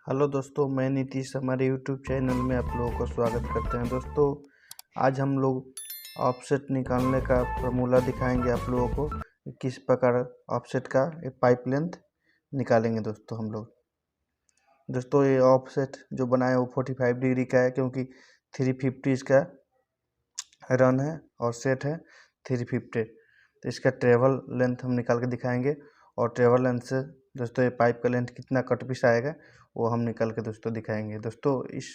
Hello दोस्तों, मैं नीतीश हमारे यूट्यूब चैनल में आप लोगों को स्वागत करते हैं। दोस्तों, आज हम लोग ऑफसेट निकालने का फार्मूला दिखाएंगे आप लोगों को, किस प्रकार ऑफसेट का पाइप लेंथ निकालेंगे। दोस्तों ये ऑफसेट जो बना है वो 45 डिग्री का है, क्योंकि 350 इसका रन है और सेट है 350। तो इसका ट्रेवल लेंथ हम निकाल के दिखाएंगे, और ट्रेवल लेंथ से दोस्तों ये पाइप का लेंथ कितना कट पीस आएगा वो हम निकाल के दोस्तों दिखाएंगे। दोस्तों इस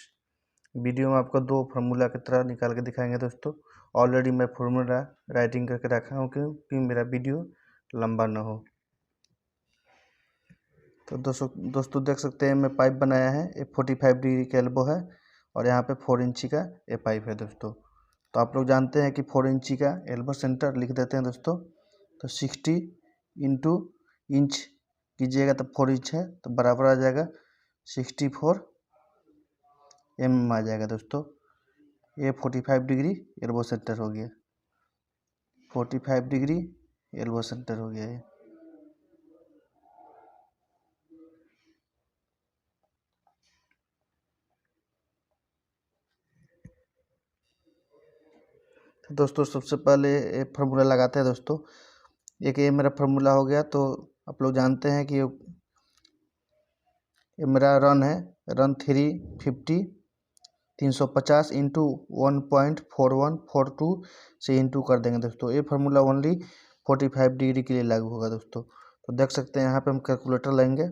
वीडियो में आपको दो फार्मूला की तरह निकाल के दिखाएंगे। दोस्तों ऑलरेडी मैं फार्मूला राइटिंग करके रखा हूँ क्योंकि मेरा वीडियो लंबा ना हो। तो दोस्तों देख सकते हैं मैं पाइप बनाया है, ये 45 डिग्री का एल्बो है और यहाँ पे 4 इंची का ये पाइप है। दोस्तों तो आप लोग जानते हैं कि 4 इंची का एल्बो सेंटर लिख देते हैं। दोस्तों तो 60 इंटू इंच कीजिएगा तो 4 इंच है, तो बराबर आ जाएगा 64 mm आ जाएगा। दोस्तों ये 45 डिग्री एल्बो सेंटर हो गया, 45 डिग्री एल्बो सेंटर हो गया ये। तो दोस्तों सबसे पहले ये फार्मूला लगाते हैं। दोस्तों एक ये मेरा फार्मूला हो गया। तो आप लोग जानते हैं कि ये मेरा रन है, रन 350 इंटू 1.4142 से इंटू कर देंगे। दोस्तों ये फार्मूला ओनली 45 डिग्री के लिए लागू होगा। दोस्तों तो देख सकते हैं यहाँ पे हम कैलकुलेटर लेंगे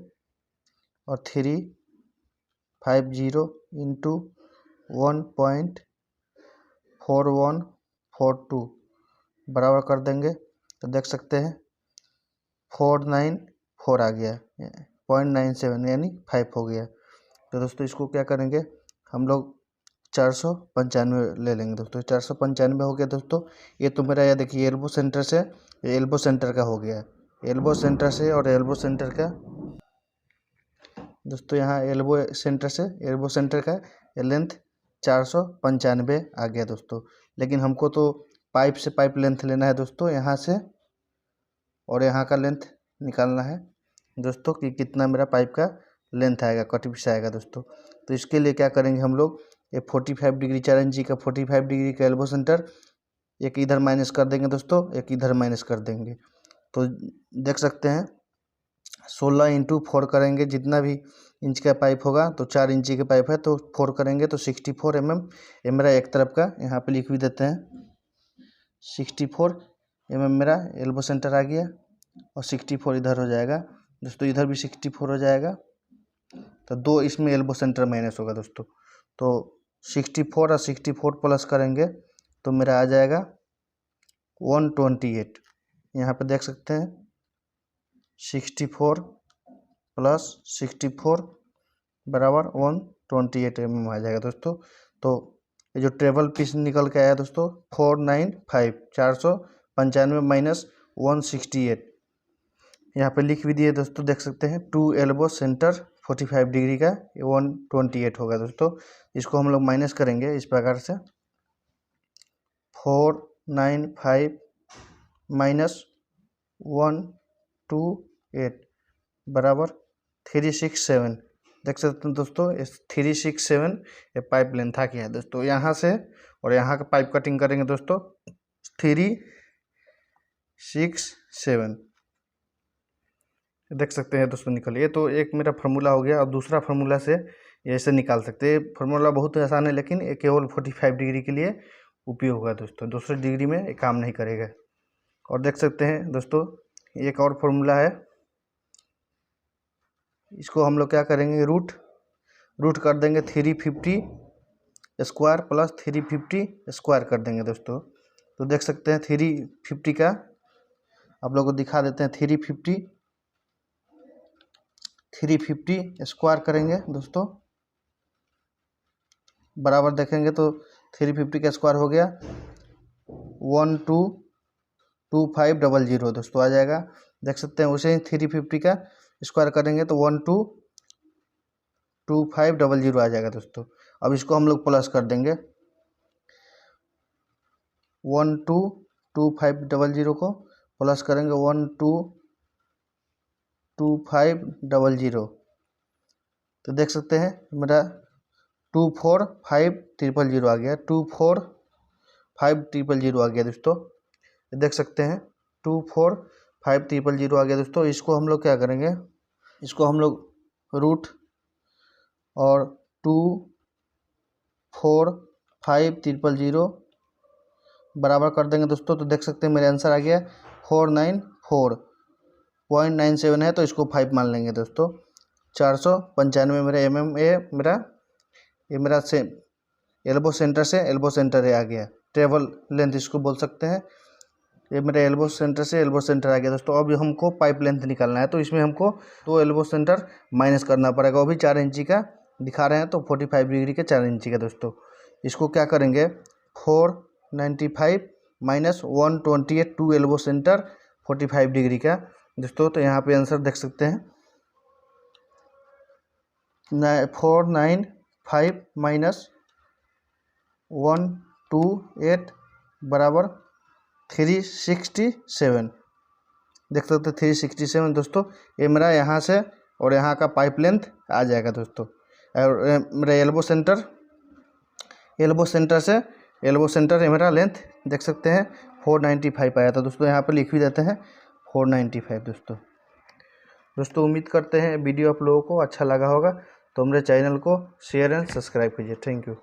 और 350 इंटू 1.4142 बराबर कर देंगे। तो देख सकते हैं 494 आ गया, 0.97 यानी 5 हो गया। तो दोस्तों इसको क्या करेंगे हम लोग 495 ले लेंगे। दोस्तों 495 हो गया। दोस्तों ये तो मेरा यह देखिए एल्बो सेंटर से एल्बो सेंटर का हो गया, एल्बो सेंटर से और एल्बो सेंटर का। दोस्तों यहाँ एल्बो सेंटर का लेंथ 495 आ गया। दोस्तों लेकिन हमको तो पाइप से पाइप लेंथ लेना है दोस्तों, यहाँ से और यहाँ का लेंथ निकालना है दोस्तों कि कितना मेरा पाइप का लेंथ आएगा, कट पीस आएगा। दोस्तों तो इसके लिए क्या करेंगे हम लोग, ये 45 डिग्री 4 इंची का 45 डिग्री का एल्बो सेंटर एक इधर माइनस कर देंगे। दोस्तों एक इधर माइनस कर देंगे। तो देख सकते हैं 16 इंटू 4 करेंगे, जितना भी इंच का पाइप होगा तो 4 इंची का पाइप है तो 4 करेंगे तो 64 mm ये मेरा एक तरफ का यहाँ पे लिख भी देते हैं। 64 mm मेरा एल्बो सेंटर आ गया और 64 इधर हो जाएगा। दोस्तों इधर भी 64 हो जाएगा, तो दो इसमें एल्बो सेंटर माइनस होगा। दोस्तों तो 64 और 64 प्लस करेंगे तो मेरा आ जाएगा 128। यहाँ पे देख सकते हैं 64 प्लस 64 बराबर 128 mm आ जाएगा। दोस्तों तो ये जो ट्रेवल पीस निकल के आया दोस्तों 495 495 माइनस 168 यहाँ पे लिख भी दिए। दोस्तों देख सकते हैं 2 एल्बो सेंटर 45 डिग्री का 128 होगा। दोस्तों इसको हम लोग माइनस करेंगे इस प्रकार से 495 माइनस 128 बराबर 367। देख सकते हैं दोस्तों 367 ये पाइप लेंथ आ गया है। दोस्तों यहाँ से और यहाँ का पाइप कटिंग करेंगे दोस्तों 367 देख सकते हैं। दोस्तों निकलिए, तो एक मेरा फार्मूला हो गया। अब दूसरा फार्मूला से ऐसे निकाल सकते हैं। फार्मूला बहुत आसान है, लेकिन ये केवल 45 डिग्री के लिए उपयोग होगा। दोस्तों दूसरे डिग्री में ये काम नहीं करेगा। और देख सकते हैं दोस्तों एक और फार्मूला है, इसको हम लोग क्या करेंगे रूट कर देंगे 350 स्क्वायर प्लस 350 स्क्वायर कर देंगे। दोस्तों तो देख सकते हैं 350 का आप लोग को दिखा देते हैं। 350 स्क्वायर करेंगे दोस्तों, बराबर देखेंगे तो 350 का स्क्वायर हो गया 122500 दोस्तों आ जाएगा। देख सकते हैं उसे ही 350 का स्क्वायर करेंगे तो 122500 आ जाएगा। दोस्तों अब इसको हम लोग प्लस कर देंगे 122500 को प्लस करेंगे 122500 तो देख सकते हैं मेरा 245000 आ गया, 245000 आ गया दोस्तों। देख सकते हैं 245000 आ गया दोस्तों। इसको हम लोग क्या करेंगे, इसको हम लोग रूट और 245000 बराबर कर देंगे दोस्तों। तो देख सकते हैं मेरा आंसर आ गया 494.97 है, तो इसको 5 मान लेंगे दोस्तों। 495 मेरा ये मेरा से एल्बो सेंटर से एल्बो सेंटर है आ गया, ट्रेवल लेंथ इसको बोल सकते हैं। ये मेरे एल्बो सेंटर से एल्बो सेंटर आ गया दोस्तों। अब हमको पाइप लेंथ निकालना है, तो इसमें हमको 2 एल्बो सेंटर माइनस करना पड़ेगा। वो भी 4 इंची का दिखा रहे हैं, तो 45 डिग्री के 4 इंची का दोस्तों। इसको क्या करेंगे, 495 माइनस 128, 2 एल्बो सेंटर 45 डिग्री का दोस्तों। तो यहाँ पे आंसर देख सकते हैं 495 माइनस 128 बराबर 367। देख सकते हैं 367 दोस्तों। ये मेरा यहाँ से और यहाँ का पाइप लेंथ आ जाएगा दोस्तों। और मेरा एल्बो सेंटर ये मेरा लेंथ देख सकते हैं 495 आया था दोस्तों। यहाँ पर लिख भी देते हैं 495 दोस्तों। उम्मीद करते हैं वीडियो आप लोगों को अच्छा लगा होगा, तो मेरे चैनल को शेयर एंड सब्सक्राइब कीजिए। Thank you.